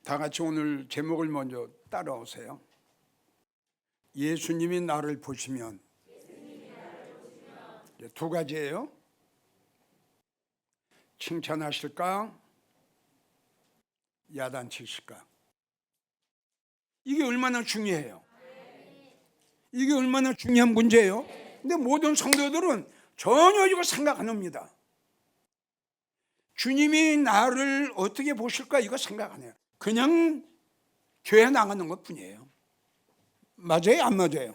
다 같이 오늘 제목을 먼저 따라오세요. 예수님이 나를 보시면. 두 가지예요. 칭찬하실까? 야단치실까? 이게 얼마나 중요해요. 이게 얼마나 중요한 문제예요. 근데 모든 성도들은 전혀 이거 생각 안 합니다. 주님이 나를 어떻게 보실까 이거 생각 안 해요. 그냥 교회 나가는 것 뿐이에요. 맞아요? 안 맞아요?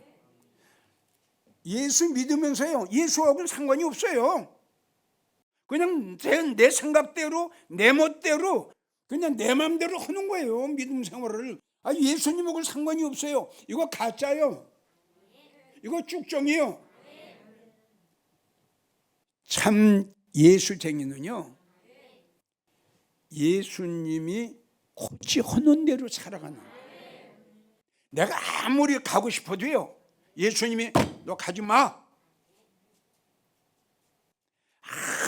예수 믿으면서요, 예수하고는 상관이 없어요. 그냥 내 생각대로, 내 멋대로, 그냥 내 마음대로 하는 거예요. 믿음 생활을. 예수님하고는 상관이 없어요. 이거 가짜요. 이거 쭉정이요. 참 예수쟁이는요, 예수님이 곧지 하는 대로 살아가는 거예요. 내가 아무리 가고 싶어도요, 예수님이 너 가지 마.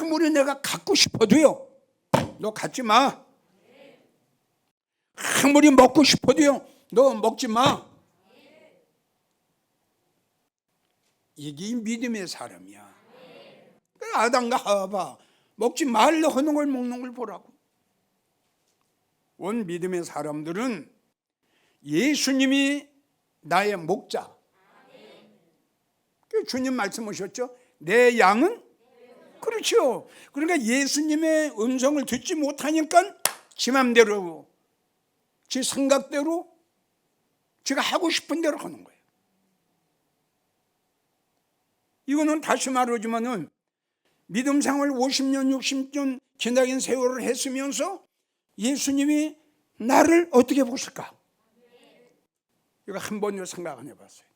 아무리 내가 갖고 싶어도요, 너 갖지 마. 아무리 먹고 싶어도요, 너 먹지 마. 이게 믿음의 사람이야. 아담과 하와 먹지 말라 하는 걸 먹는 걸 보라고. 온 믿음의 사람들은 예수님이 나의 목자. 주님 말씀하셨죠. 내 양은? 그렇죠. 그러니까 예수님의 음성을 듣지 못하니까 지 맘대로, 지 생각대로, 지가 하고 싶은 대로 하는 거예요. 이거는 다시 말하지만은 믿음 생활 50년, 60년 지나긴 세월을 했으면서 예수님이 나를 어떻게 보실까? 이거 한 번도 생각 안 해봤어요.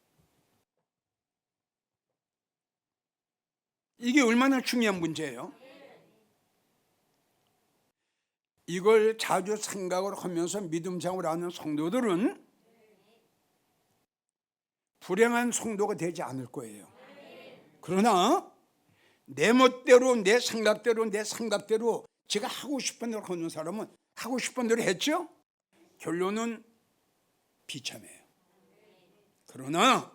이게 얼마나 중요한 문제예요. 이걸 자주 생각을 하면서 믿음 생활을 하는 성도들은 불행한 성도가 되지 않을 거예요. 그러나 내 멋대로, 내 생각대로 제가 하고 싶은 대로 하는 사람은 하고 싶은 대로 했죠? 결론은 비참해요. 그러나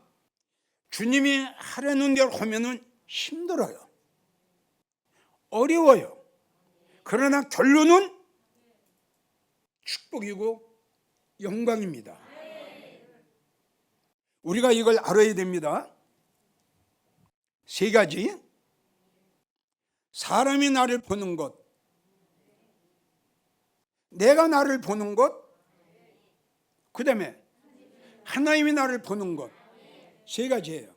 주님이 하라는 대로 하면은 힘들어요. 어려워요. 그러나 결론은 축복이고 영광입니다. 우리가 이걸 알아야 됩니다. 세 가지. 사람이 나를 보는 것, 내가 나를 보는 것, 그 다음에 하나님이 나를 보는 것. 세 가지예요.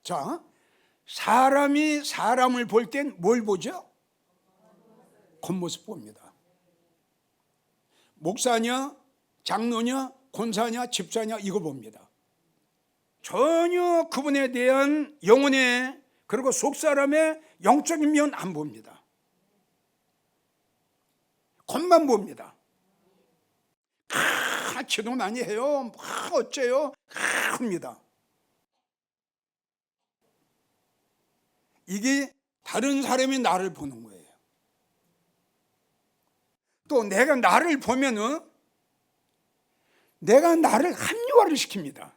자, 사람이 사람을 볼 땐 뭘 보죠? 겉모습 봅니다. 목사냐, 장로냐, 권사냐, 집사냐 이거 봅니다. 전혀 그분에 대한 영혼의, 그리고 속사람의 영적인 면 안 봅니다. 겉만 봅니다. 기도 많이 해요. 어째요? 합니다. 이게 다른 사람이 나를 보는 거예요. 또 내가 나를 보면은 내가 나를 합리화를 시킵니다.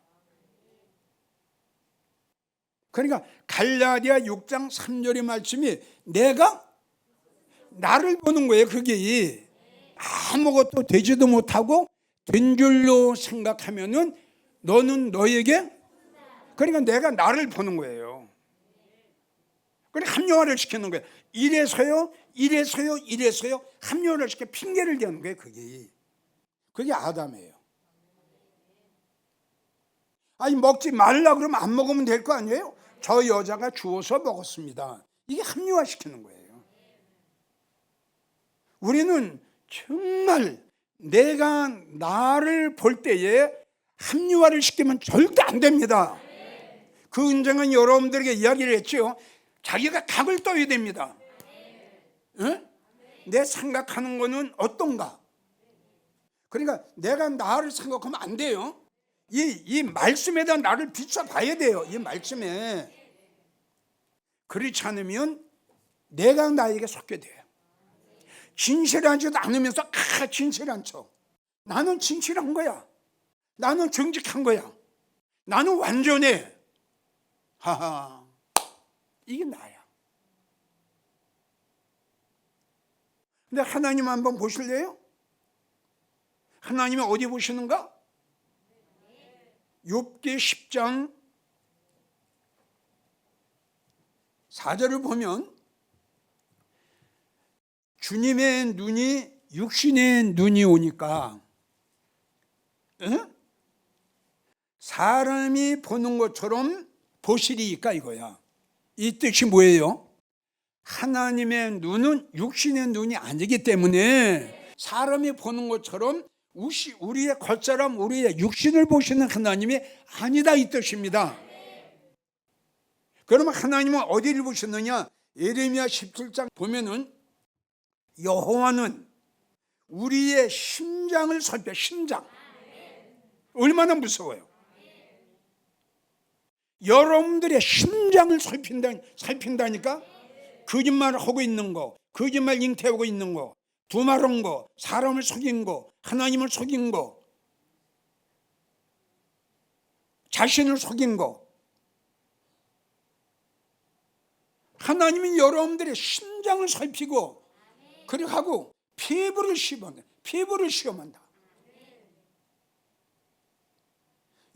그러니까 갈라디아 6장 3절의 말씀이 내가 나를 보는 거예요. 그게 아무것도 되지도 못하고 된 줄로 생각하면은 너는 너에게, 그러니까 내가 나를 보는 거예요. 그러니까 합리화를 시키는 거예요. 이래서요 합리화를 시켜 핑계를 대는 거예요. 그게 아담이에요. 먹지 말라 그러면 안 먹으면 될 거 아니에요? 저 여자가 주워서 먹었습니다. 이게 합리화 시키는 거예요. 우리는 정말 내가 나를 볼 때에 합리화를 시키면 절대 안 됩니다. 그 은정은 여러분들에게 이야기를 했죠. 자기가 각을 떠야 됩니다. 응? 내 생각하는 거는 어떤가? 그러니까 내가 나를 생각하면 안 돼요. 이 말씀에다 나를 비춰봐야 돼요. 이 말씀에. 그렇지 않으면 내가 나에게 속게 돼요. 진실하지도 않으면서 진실한 척. 나는 진실한 거야. 나는 정직한 거야. 나는 완전해. 하하, 이게 나야. 근데 하나님 한번 보실래요? 하나님이 어디 보시는가? 욥기 10장 4절을 보면 주님의 눈이 육신의 눈이 오니까 사람이 보는 것처럼 보시리까 이거야. 이 뜻이 뭐예요? 하나님의 눈은 육신의 눈이 아니기 때문에 사람이 보는 것처럼 우리의 겉사람, 우리의 육신을 보시는 하나님이 아니다 이 뜻입니다. 그러면 하나님은 어디를 보시느냐? 예레미야 17장 보면은 여호와는 우리의 심장을 살펴. 심장 얼마나 무서워요. 여러분들의 심장을 살핀다니까. 거짓말을 하고 있는 거, 거짓말 잉태하고 있는 거, 두말한 거, 사람을 속인 거, 하나님을 속인 거, 자신을 속인 거. 하나님은 여러분들의 심장을 살피고 그렇게 하고 피부를 시험한다.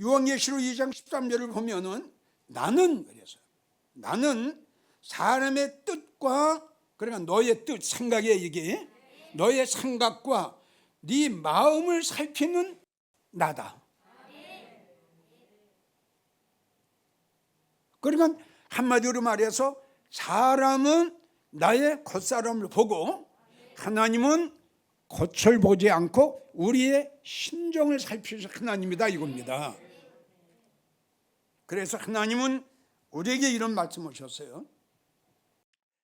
요한계시록 2장 13절을 보면은 나는 사람의 뜻과, 그러니까 너의 뜻, 생각이야 이게. 너의 생각과 네 마음을 살피는 나다. 그러니까 한마디로 말해서 사람은 나의 겉사람을 보고 하나님은 겉을 보지 않고 우리의 심정을 살피신 하나님이다 이겁니다. 그래서 하나님은 우리에게 이런 말씀을 하셨어요.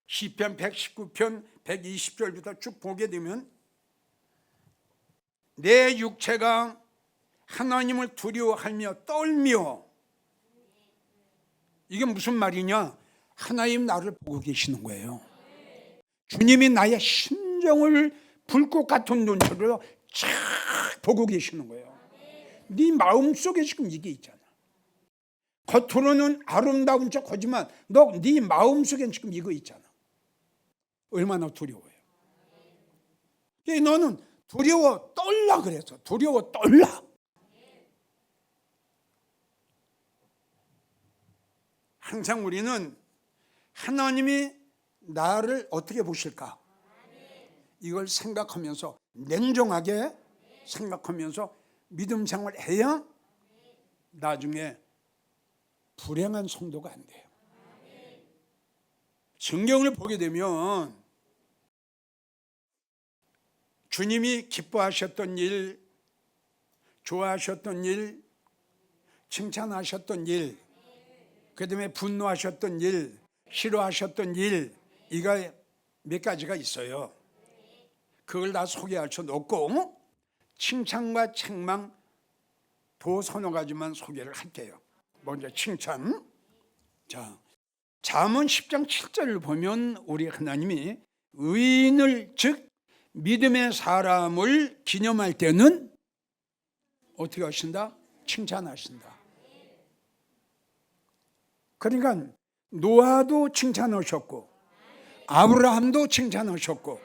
시편 119편 120절부터 쭉 보게 되면 내 육체가 하나님을 두려워하며 떨며. 이게 무슨 말이냐? 하나님 나를 보고 계시는 거예요. 주님이 나의 심정을 불꽃 같은 눈으로 쫙 보고 계시는 거예요. 네 마음속에 지금 이게 있잖아. 겉으로는 아름다운 척 하지만 네 마음속엔 지금 이거 있잖아. 얼마나 두려워요. 너는 두려워 떨라 그래서 두려워 떨라. 항상 우리는 하나님이 나를 어떻게 보실까? 이걸 생각하면서 냉정하게 생각하면서 믿음 생활을 해야 나중에 불행한 성도가 안 돼요. 성경을 보게 되면 주님이 기뻐하셨던 일, 좋아하셨던 일, 칭찬하셨던 일, 그 다음에 분노하셨던 일, 싫어하셨던 일, 이가 몇 가지가 있어요. 그걸 다 소개할 수 없고 칭찬과 책망 도 서너 가지만 소개를 할게요. 먼저 칭찬. 자, 잠언 10장 7절을 보면 우리 하나님이 의인을, 즉 믿음의 사람을 기념할 때는 어떻게 하신다? 칭찬하신다. 그러니까 노아도 칭찬하셨고 아브라함도 칭찬하셨고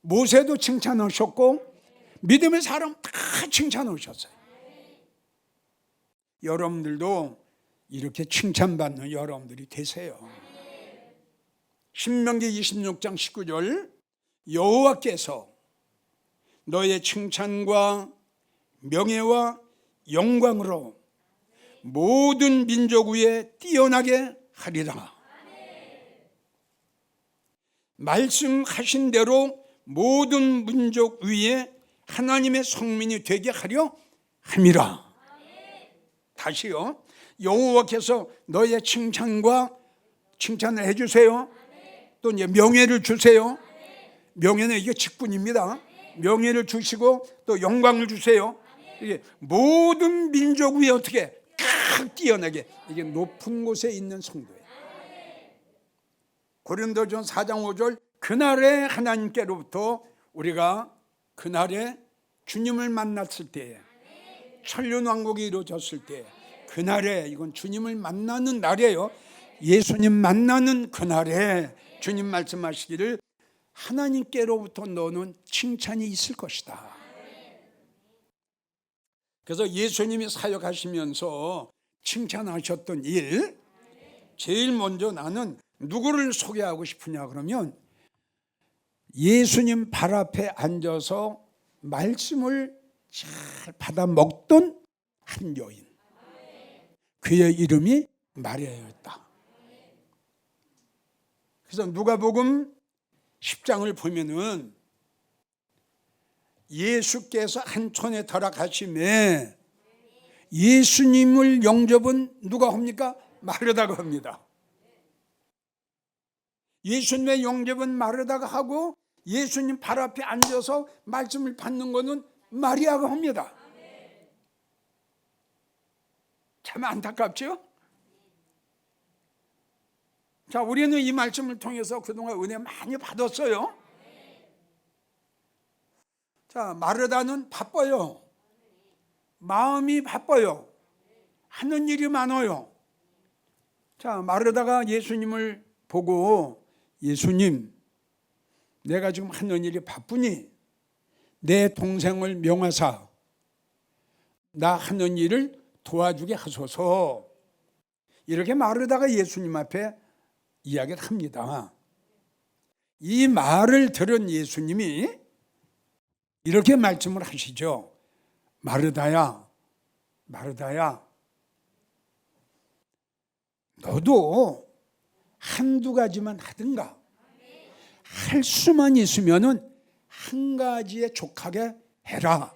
모세도 칭찬하셨고 믿음의 사람 다 칭찬하셨어요. 여러분들도 이렇게 칭찬받는 여러분들이 되세요. 신명기 26장 19절 여호와께서 너의 칭찬과 명예와 영광으로 모든 민족 위에 뛰어나게 하리라. 말씀하신 대로 모든 민족 위에 하나님의 성민이 되게 하려 함이라. 다시요. 여호와께서 너의 칭찬을 해주세요. 또 이제 명예를 주세요. 명예는 이게 직분입니다. 명예를 주시고 또 영광을 주세요. 이게 모든 민족 위에 어떻게 칵 뛰어나게, 이게 높은 곳에 있는 성도예요. 고린도전 4장 5절 그날에 하나님께로부터 우리가 그날에 주님을 만났을 때, 천년왕국이 이루어졌을 때, 그날에, 이건 주님을 만나는 날이에요. 예수님 만나는 그날에 주님 말씀하시기를 하나님께로부터 너는 칭찬이 있을 것이다. 그래서 예수님이 사역하시면서 칭찬하셨던 일, 제일 먼저 나는 누구를 소개하고 싶으냐 그러면 예수님 발 앞에 앉아서 말씀을 잘 받아 먹던 한 여인, 그의 이름이 마리아였다. 그래서 누가복음 10장을 보면은 예수께서 한촌에 들어가심에 예수님을 영접은 누가 합니까? 마르다가 합니다. 예수님의 영접은 마르다가 하고 예수님 발 앞에 앉아서 말씀을 받는 것은 마리아가 합니다. 참 안타깝죠? 자, 우리는 이 말씀을 통해서 그동안 은혜 많이 받았어요. 자, 마르다는 바빠요. 마음이 바빠요. 하는 일이 많아요. 자, 마르다가 예수님을 보고 예수님, 내가 지금 하는 일이 바쁘니 내 동생을 명하사 나 하는 일을 도와주게 하소서, 이렇게 마르다가 예수님 앞에 이야기를 합니다. 이 말을 들은 예수님이 이렇게 말씀을 하시죠. 마르다야, 마르다야, 너도 한두 가지만 하든가, 할 수만 있으면은 한 가지에 족하게 해라.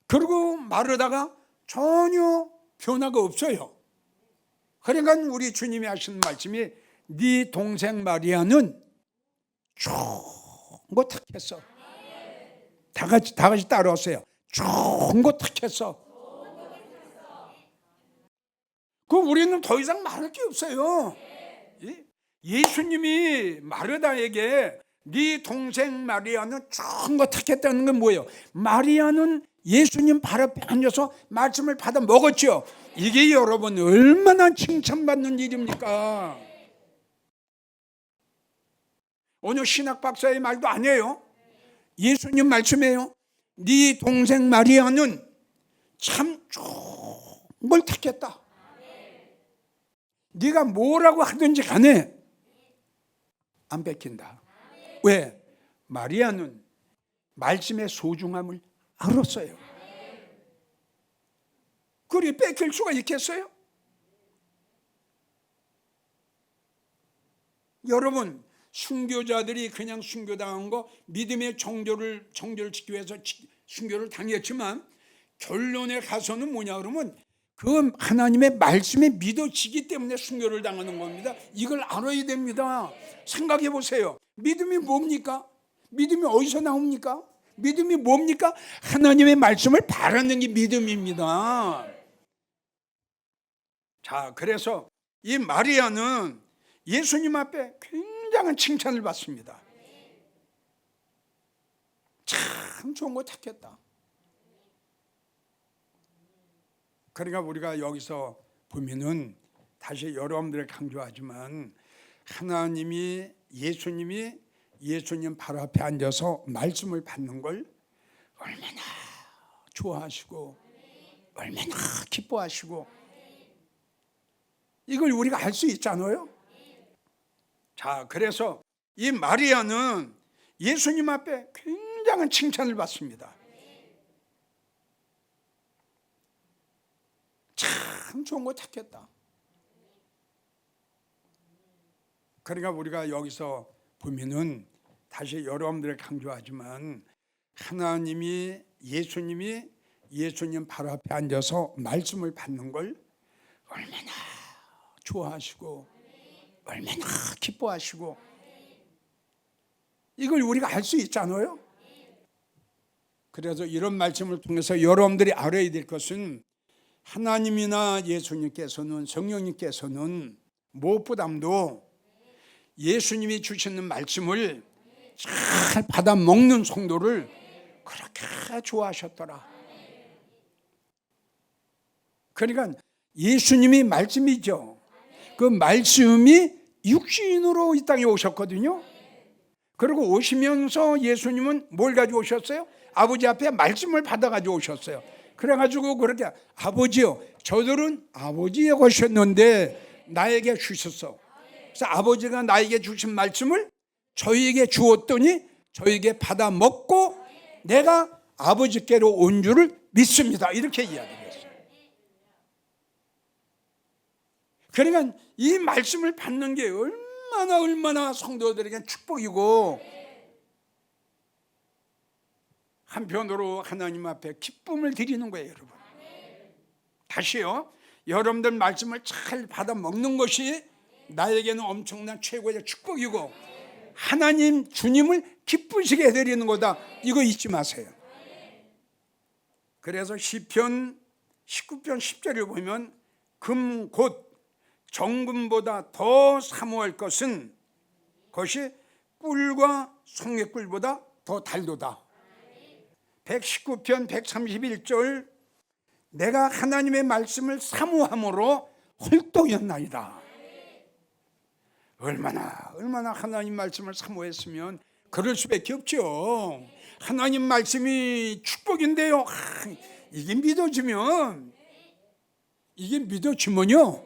그리고 마르다가 전혀 변화가 없어요. 그러니까 우리 주님이 하시는 말씀이 네 동생 마리아는 좋은 거 택했어. 다 같이 따라오세요. 좋은 거 택했어. 그럼 우리는 더 이상 말할 게 없어요. 예수님이 마르다에게 네 동생 마리아는 좋은 거 택했다는 건 뭐예요? 마리아는 예수님 발 앞에 앉아서 말씀을 받아 먹었죠. 이게 여러분 얼마나 칭찬받는 일입니까? 어느 신학 박사의 말도 아니에요. 예수님 말씀이에요. 네 동생 마리아는 참 좋은 걸 택했다. 네가 뭐라고 하든지 간에 안 뺏긴다. 왜? 마리아는 말씀의 소중함을 알았어요. 그리 뺏길 수가 있겠어요? 여러분, 순교자들이 그냥 순교당한 거, 믿음의 정조를 지키기 위해서 순교를 당했지만 결론에 가서는 뭐냐 그러면 그 하나님의 말씀에 믿어지기 때문에 순교를 당하는 겁니다. 이걸 알아야 됩니다. 생각해 보세요. 믿음이 뭡니까? 믿음이 어디서 나옵니까? 믿음이 뭡니까? 하나님의 말씀을 바라는 게 믿음입니다. 자, 그래서 이 마리아는 예수님 앞에 굉장한 칭찬을 받습니다. 참 좋은 거 택했다. 그러니까 우리가 여기서 보면은 다시 여러분들에게 강조하지만 하나님이 예수님 바로 앞에 앉아서 말씀을 받는 걸 얼마나 좋아하시고 얼마나 기뻐하시고 이걸 우리가 알 수 있잖아요. 자, 그래서 이 마리아는 예수님 앞에 굉장한 칭찬을 받습니다. 참 좋은 거 택했다. 그러니까 우리가 여기서 보면은 다시 여러분들에게 강조하지만 예수님 바로 앞에 앉아서 말씀을 받는 걸 얼마나 좋아하시고 얼마나 기뻐하시고 이걸 우리가 알 수 있잖아요. 그래서 이런 말씀을 통해서 여러분들이 알아야 될 것은 하나님이나 예수님께서는 성령님께서는 무엇보다도 예수님이 주시는 말씀을 잘 받아 먹는 성도를 그렇게 좋아하셨더라. 그러니까 예수님이 말씀이죠. 그 말씀이 육신으로 이 땅에 오셨거든요. 그리고 오시면서 예수님은 뭘 가지고 오셨어요? 아버지 앞에 말씀을 받아 가지고 오셨어요. 그래가지고 그렇게 아버지요, 저들은 아버지에 오셨는데 나에게 주셨어. 그래서 아버지가 나에게 주신 말씀을 저희에게 주었더니 저희에게 받아 먹고 내가 아버지께로 온 줄을 믿습니다. 이렇게 이야기했어요. 그러니까 이 말씀을 받는 게 얼마나 성도들에게 축복이고 한편으로 하나님 앞에 기쁨을 드리는 거예요, 여러분. 다시요, 여러분들 말씀을 잘 받아 먹는 것이 나에게는 엄청난 최고의 축복이고 하나님 주님을 기쁘시게 해드리는 거다. 이거 잊지 마세요. 그래서 시편 19편 10절을 보면 금 곧 정금보다 더 사모할 것은 그것이 꿀과 송해꿀보다 더 달도다. 119편 131절 내가 하나님의 말씀을 사모함으로 헐떡였나이다. 얼마나 하나님 말씀을 사모했으면 그럴 수밖에 없죠. 하나님 말씀이 축복인데요. 이게 믿어지면요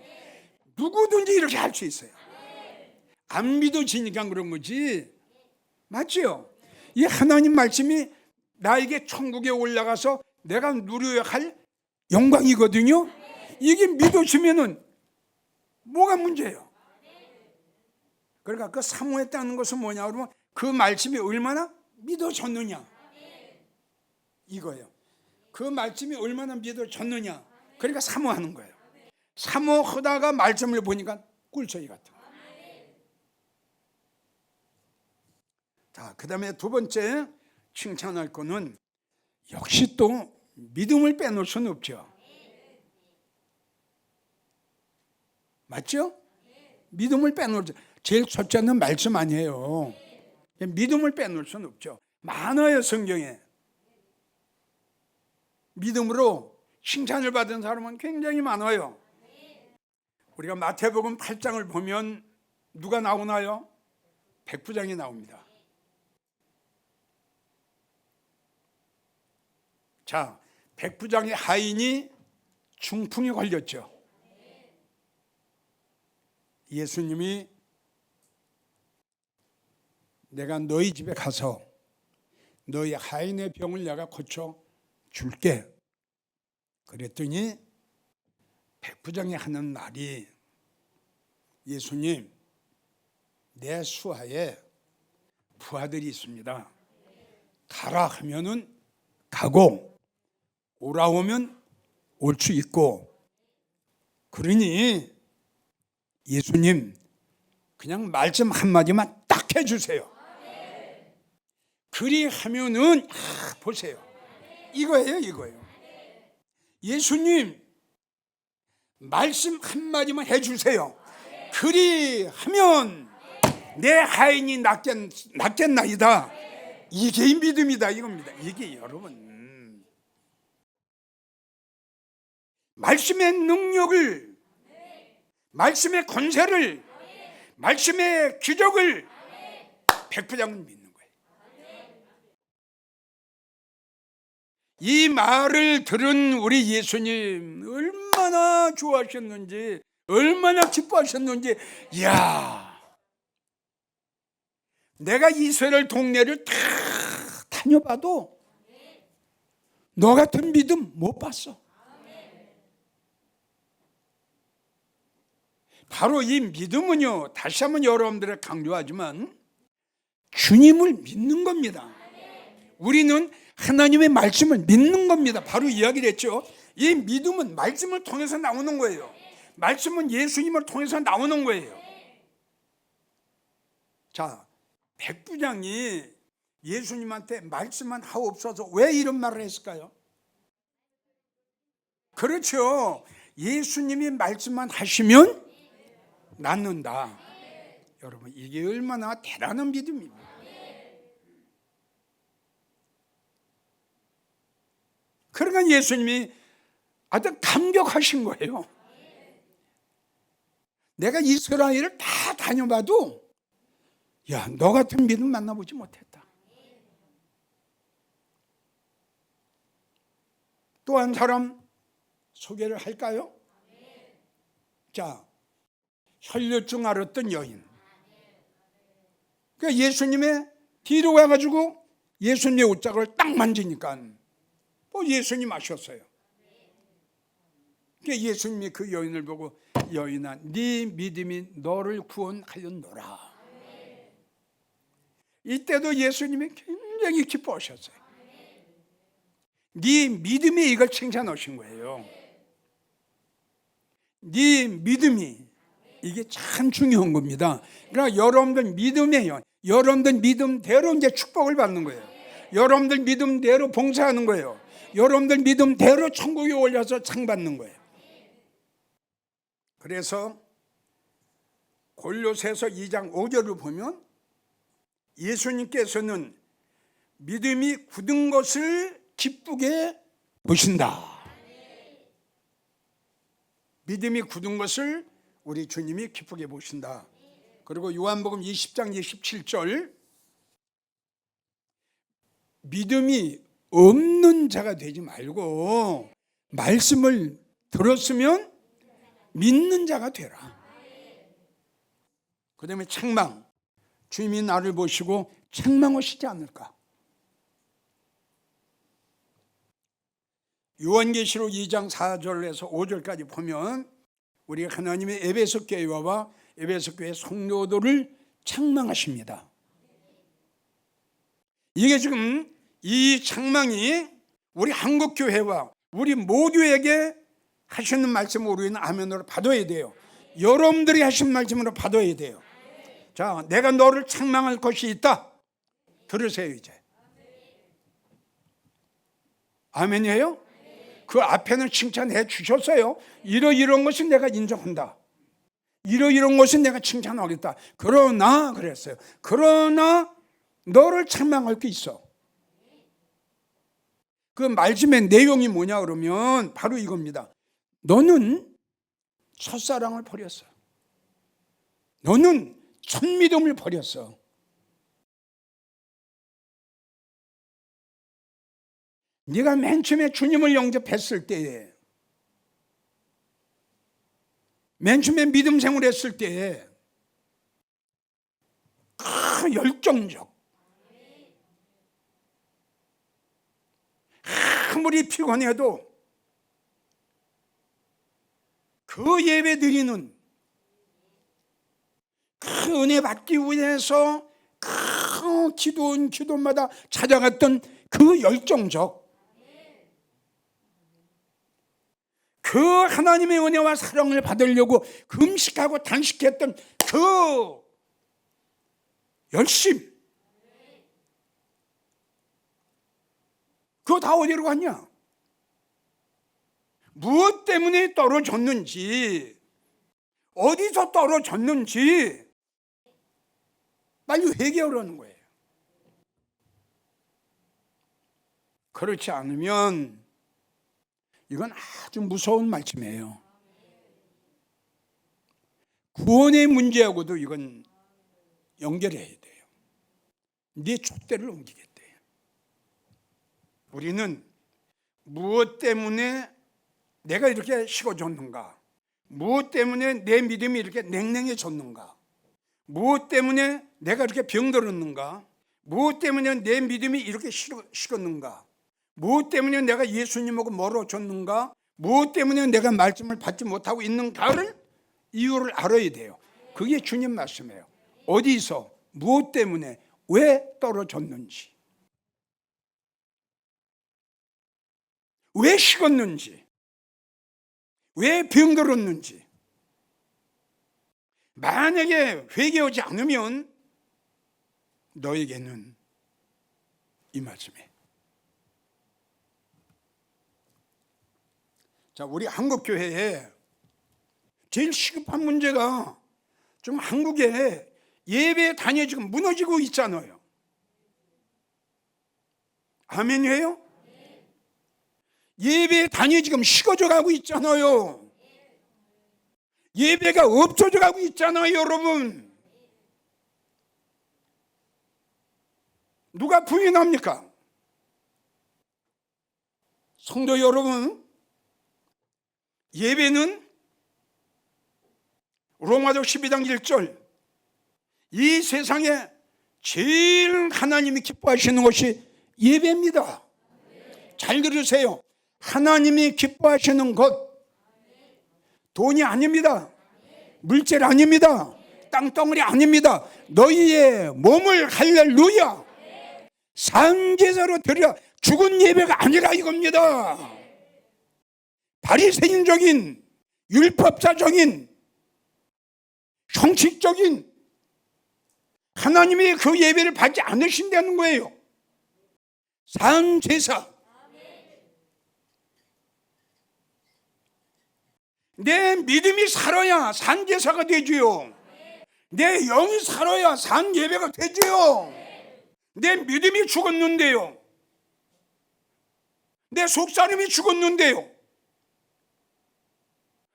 누구든지 이렇게 할 수 있어요. 안 믿어지니까 그런 거지. 맞죠? 이 하나님 말씀이 나에게 천국에 올라가서 내가 누려야 할 영광이거든요. 이게 믿어지면은 뭐가 문제예요? 그러니까 그 사모했다는 것은 뭐냐 그러면 그 말씀이 얼마나 믿어졌느냐 이거예요. 그 말씀이 얼마나 믿어졌느냐. 그러니까 사모하는 거예요. 사모하다가 말씀을 보니까 꿀so이 같은 거예요. 자, 그 다음에 두 번째 칭찬할 거는 역시 또 믿음을 빼놓을 수는 없죠. 맞죠? 믿음을 빼놓을 수, 제일 첫째는 말씀 아니에요. 믿음을 빼놓을 수는 없죠. 많아요, 성경에. 믿음으로 칭찬을 받은 사람은 굉장히 많아요. 우리가 마태복음 8장을 보면 누가 나오나요? 백부장이 나옵니다. 자, 백부장의 하인이 중풍에 걸렸죠. 예수님이 내가 너희 집에 가서 너희 하인의 병을 내가 고쳐 줄게. 그랬더니 백부장이 하는 말이 예수님, 내 수하에 부하들이 있습니다. 가라 하면은 가고 오라 오면 올 수 있고 그러니 예수님 그냥 말씀 한마디만 딱 해주세요. 그리하면은 보세요. 이거예요. 예수님 말씀 한마디만 해주세요. 그리하면 내 하인이 낫겠나이다. 이게 믿음이다 이겁니다. 이게 여러분 말씀의 능력을, 말씀의 권세를, 말씀의 기적을 백부장은 믿는 거예요. 이 말을 들은 우리 예수님 얼마나 좋아하셨는지, 얼마나 기뻐하셨는지. 이야, 내가 이스라엘 동네를 다 다녀봐도 너 같은 믿음 못 봤어. 바로 이 믿음은요, 다시 한번 여러분들에게 강조하지만 주님을 믿는 겁니다. 우리는 하나님의 말씀을 믿는 겁니다. 바로 이야기를 했죠. 이 믿음은 말씀을 통해서 나오는 거예요. 말씀은 예수님을 통해서 나오는 거예요. 자, 백부장이 예수님한테 말씀만 하옵소서 왜 이런 말을 했을까요? 그렇죠. 예수님이 말씀만 하시면 낫는다. 여러분, 이게 얼마나 대단한 믿음입니까? 그러니까 예수님이 아주 감격하신 거예요. 내가 이스라엘을 다 다녀봐도 야, 너 같은 믿음 만나보지 못했다. 또 한 사람 소개를 할까요? 자, 혈류증 앓았던 여인. 그러니까 예수님의 뒤로 가가지고 예수님의 옷장을 딱 만지니까 예수님 아셨어요. 그러니까 예수님이 그 여인을 보고 여인아, 네 믿음이 너를 구원하였노라. 이때도 예수님이 굉장히 기뻐하셨어요. 네 믿음이 이걸 칭찬하신 거예요. 네 믿음이 이게 참 중요한 겁니다. 그러니까 여러분들 믿음이에요. 여러분들 믿음대로 이제 축복을 받는 거예요. 여러분들 믿음대로 봉사하는 거예요. 여러분들 믿음대로 천국에 올려서 상 받는 거예요. 그래서 골로새서 2장 5절을 보면 예수님께서는 믿음이 굳은 것을 기쁘게 보신다. 믿음이 굳은 것을 우리 주님이 기쁘게 보신다. 그리고 요한복음 20장 27절 믿음이 없는 자가 되지 말고 말씀을 들었으면 믿는 자가 되라. 그 다음에 책망. 주님이 나를 보시고 책망하시지 않을까? 요한계시록 2장 4절에서 5절까지 보면 우리가 하나님의 에베소 교회와 에베소 교회 성도들을 책망하십니다. 이게 지금 이 책망이 우리 한국 교회와 우리 모두에게 하시는 말씀을 우리는 아멘으로 받아야 돼요. 여러분들이 하신 말씀으로 받아야 돼요. 자, 내가 너를 책망할 것이 있다. 들으세요 이제. 아멘이에요? 그 앞에는 칭찬해 주셨어요. 이런 것은 내가 인정한다. 이런 것은 내가 칭찬하겠다. 그러나 그랬어요. 그러나 너를 책망할 게 있어. 그 말씀의 내용이 뭐냐 그러면 바로 이겁니다. 너는 첫사랑을 버렸어. 너는 첫 믿음을 버렸어. 네가 맨 처음에 주님을 영접했을 때에, 맨 처음에 믿음 생활했을 때에 열정적, 아무리 피곤해도 그 예배 드리는 그 은혜 받기 위해서 그 기도마다 찾아갔던 그 열정적, 그 하나님의 은혜와 사랑을 받으려고 금식하고 단식했던 그 열심, 그거 다 어디로 갔냐? 무엇 때문에 떨어졌는지, 어디서 떨어졌는지 빨리 회개하라는 거예요. 그렇지 않으면 이건 아주 무서운 말씀이에요. 구원의 문제하고도 이건 연결해야 돼요. 네 촛대를 옮기겠대요. 우리는 무엇 때문에 내가 이렇게 식어졌는가? 무엇 때문에 내 믿음이 이렇게 냉랭해졌는가? 무엇 때문에 내가 이렇게 병들었는가? 무엇 때문에 내 믿음이 이렇게 식었는가? 무엇 때문에 내가 예수님하고 멀어졌는가? 무엇 때문에 내가 말씀을 받지 못하고 있는가를 이유를 알아야 돼요. 그게 주님 말씀이에요. 어디서, 무엇 때문에, 왜 떨어졌는지, 왜 식었는지, 왜 병들었는지. 만약에 회개하지 않으면 너에게는 이 말씀이에요. 자, 우리 한국 교회에 제일 시급한 문제가 좀 한국에 예배 단위 지금 무너지고 있잖아요. 아멘이에요? 예배 단위 지금 식어져 가고 있잖아요. 예배가 없어져 가고 있잖아요, 여러분. 누가 부인합니까? 성도 여러분, 예배는 로마서 12장 1절, 이 세상에 제일 하나님이 기뻐하시는 것이 예배입니다. 잘 들으세요. 하나님이 기뻐하시는 것, 돈이 아닙니다. 물질 아닙니다. 땅덩어리 아닙니다. 너희의 몸을 할렐루야 산제사로 드려 죽은 예배가 아니라 이겁니다. 바리새인적인, 율법자적인, 형식적인 하나님이 그 예배를 받지 않으신다는 거예요. 산제사. 내 믿음이 살아야 산제사가 되지요. 내 영이 살아야 산예배가 되지요. 내 믿음이 죽었는데요, 내 속사람이 죽었는데요,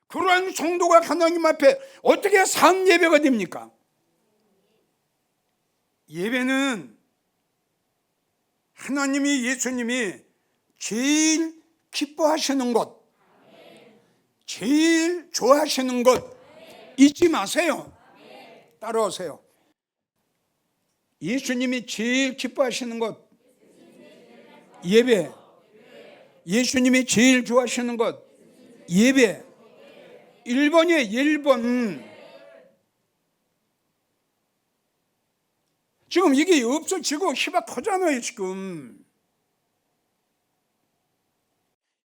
그러한 성도가 하나님 앞에 어떻게 산예배가 됩니까? 예배는 하나님이, 예수님이 제일 기뻐하시는 것, 제일 좋아하시는 것 잊지 마세요. 따라오세요. 예수님이 제일 기뻐하시는 것 예배. 예수님이 제일 좋아하시는 것 예배. 1번이에요. 1번. 지금 이게 없어지고 희박하잖아요. 지금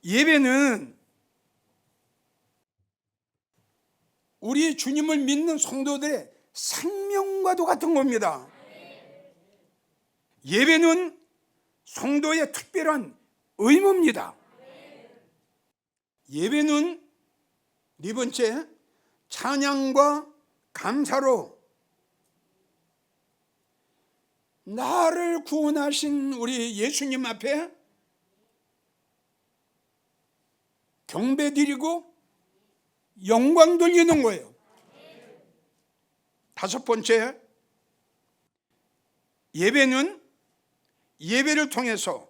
예배는 우리 주님을 믿는 성도들의 생명과도 같은 겁니다. 예배는 성도의 특별한 의무입니다. 예배는 네 번째, 찬양과 감사로 나를 구원하신 우리 예수님 앞에 경배드리고 영광 돌리는 거예요. 다섯 번째, 예배는 예배를 통해서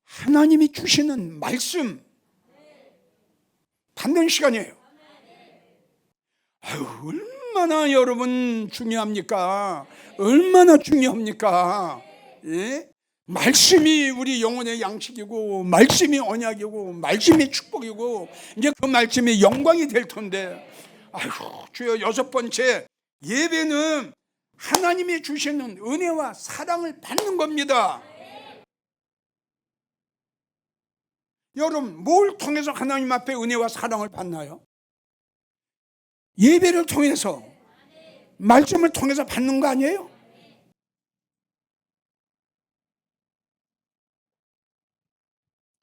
하나님이 주시는 말씀 받는 시간이에요. 아유, 얼마나 여러분 중요합니까? 얼마나 중요합니까? 예? 말씀이 우리 영혼의 양식이고, 말씀이 언약이고, 말씀이 축복이고, 이제 그 말씀이 영광이 될 텐데, 아이고, 주여. 여섯 번째, 예배는 하나님이 주시는 은혜와 사랑을 받는 겁니다. 여러분, 뭘 통해서 하나님 앞에 은혜와 사랑을 받나요? 예배를 통해서, 말씀을 통해서 받는 거 아니에요?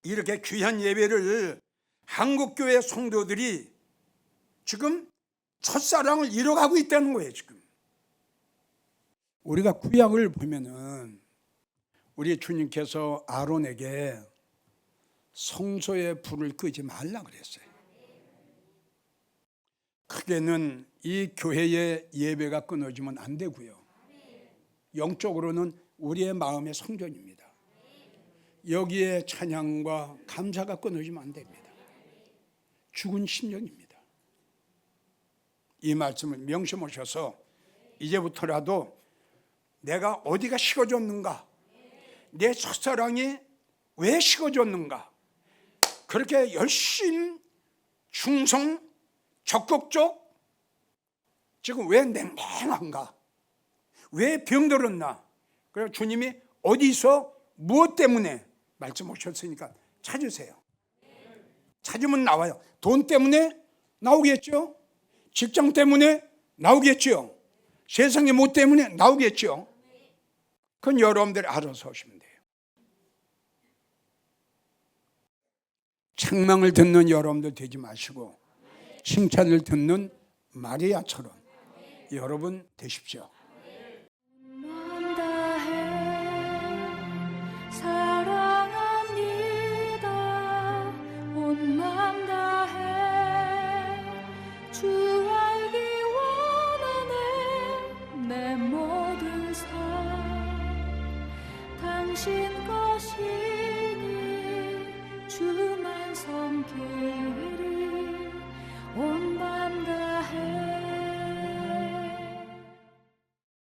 이렇게 귀한 예배를 한국교회 성도들이 지금 첫사랑을 잃어가고 있다는 거예요. 지금 우리가 구약을 보면은 우리 주님께서 아론에게 성소의 불을 끄지 말라 그랬어요. 크게는 이 교회의 예배가 끊어지면 안 되고요, 영적으로는 우리의 마음의 성전입니다. 여기에 찬양과 감사가 끊어지면 안 됩니다. 죽은 심령입니다. 이 말씀을 명심하셔서 이제부터라도 내가 어디가 식어졌는가, 내 첫사랑이 왜 식어졌는가, 그렇게 열심, 충성, 적극적, 지금 왜 냉랭한가, 왜 병들었나, 그래서 주님이 어디서 무엇 때문에 말씀하셨으니까 찾으세요. 찾으면 나와요. 돈 때문에 나오겠죠. 직장 때문에 나오겠죠. 세상의 뭐 때문에 나오겠죠. 그건 여러분들이 알아서 하시면 돼요. 책망을 듣는 여러분들 되지 마시고 칭찬을 듣는 마리아처럼 여러분 되십시오. 마음 다해 사랑합니다. 온 마음 다해 주 알기 원하네. 내 모든 삶 당신 것이니 주만 섬기